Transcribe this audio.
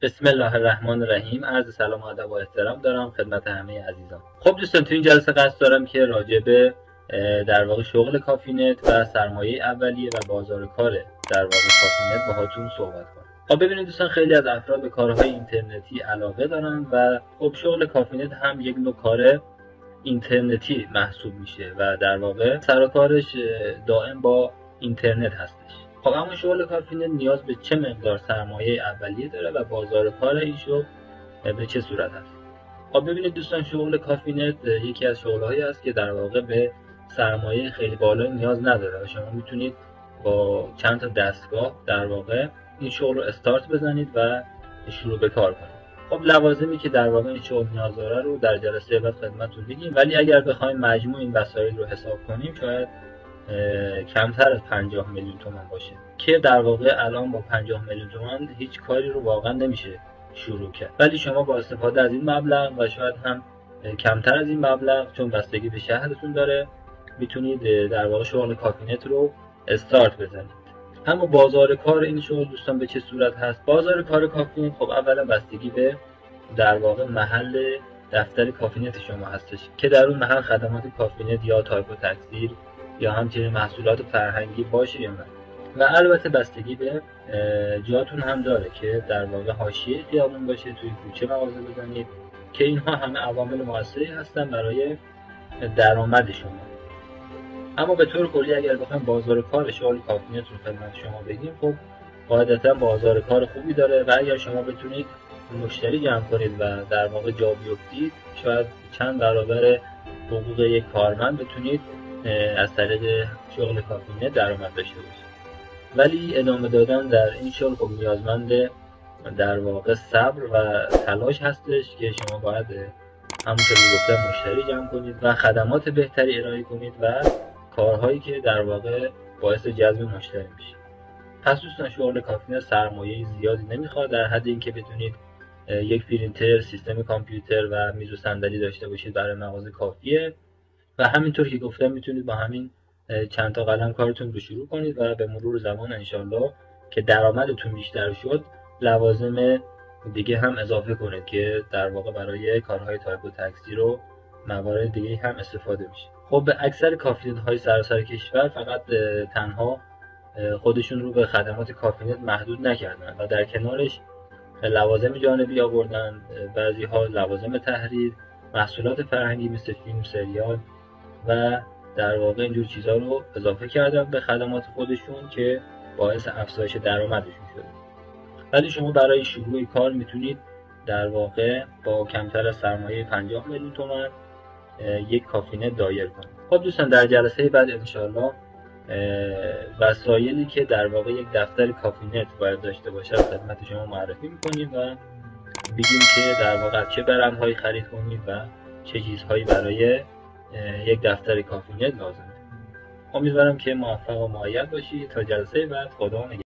بسم الله الرحمن الرحیم. عرض سلام و ادب و احترام دارم خدمت همه عزیزان. خب دوستان، تو این جلسه قصد دارم که راجع به در واقع شغل کافی نت و سرمایه اولیه و بازار کار در واقع کافی نت باهاتون صحبت کنم. خب ببینید دوستان، خیلی از افراد به کارهای اینترنتی علاقه دارن و خب شغل کافی نت هم یک نوع کار اینترنتی محسوب میشه و در واقع سر و کارش دائم با اینترنت هستش. خب اما شغل کافی نت نیاز به چه مقدار سرمایه اولیه داره و بازار کار این شغل به چه صورت هست؟ خب ببینید دوستان، شغل کافی نت یکی از شغل‌هایی است که در واقع به سرمایه خیلی بالایی نیاز نداره و شما میتونید با چند تا دستگاه در واقع این شغل رو استارت بزنید و شروع به کار کنید. خب لوازمی که در واقع این شغل نیاز داره رو در جلسه بعد خدمتتون میگیم، ولی اگر بخوایم مجموع این وسایل رو حساب کنیم شاید کمتر از 50 میلیون تومان باشه که در واقع الان با 50 میلیون تومان هیچ کاری رو واقعا نمیشه شروع کرد، ولی شما با استفاده از این مبلغ و شاید هم کمتر از این مبلغ، چون بستگی به شهرتون داره، میتونید در واقع شغل کافی نت رو استارت بزنید. اما بازار کار این شغل دوستان به چه صورت هست؟ بازار کار کافی نت خب اولا بستگی به در واقع محل دفتر کافی نت شما هستش که در اون محل خدمات کافی نت یا تایپ و تکثیر یا همچنین محصولات فرهنگی باشه یا نه. و البته بستگی به جاتون هم داره که در واقع حاشیه خیابون باشه، توی کوچه مغازه بزنید، که اینها همه عوامل موثری هستن برای درآمد شما. اما به طور کلی اگر بخوایم بازار کار شغل کافی نت رو خدمت شما بگیم، خب قاعدتا بازار کار خوبی داره و اگر شما بتونید مشتری جمع کنید و در واقع جا بیفتید، شاید چند برابر حقوق یک کارمند بتونید از طریق شغل کافی نت درآمد داشته باشید. ولی ادامه دادن در این شغل خب نیازمند در واقع صبر و تلاش هستش که شما باید همونطور که گفتم مشتری جمع کنید و خدمات بهتری ارائه کنید و کارهایی که در واقع باعث جذب مشتری میشه. پس دوستان، شغل کافی نت سرمایه زیادی نمیخواد، در حد اینکه بتونید یک پرینتر، سیستم کامپیوتر و میز و صندلی داشته باشید برای مغازه کافیه و همینطور که گفتم میتونید با همین چند تا قلم کارتون رو شروع کنید و به مرور زمان انشالله که درآمدتون بیشتر شد لوازم دیگه هم اضافه کنید که در واقع برای کارهای تایپ و تکثیر و موارد دیگه هم استفاده میشه. خب به اکثر کافی نت های سراسر کشور فقط تنها خودشون رو به خدمات کافی نت محدود نکردن و در کنارش لوازم جانبی آوردن، بعضی ها لوازم تحریر، محصولات فرهنگی مثل فیلم، سریال و در واقع اینجور چیزها رو اضافه کردن به خدمات خودشون که باعث افزایش درآمدشون شده. ولی شما برای شروع کار میتونید در واقع با کمتر از سرمایه 50 میلیون تومان یک کافی نت دایر کنید. خب دوستان، در جلسه بعد انشاءالله وسایلی که در واقع یک دفتر کافی نت باید داشته باشه خدمت شما معرفی میکنیم و بگیم که در واقع چه برندهایی خرید کنید و چه چیزهایی برای یک دفتر کافی نت لازمه. امیدوارم که موفق و مؤید باشید. تا جلسه بعد، خدا نگهدار.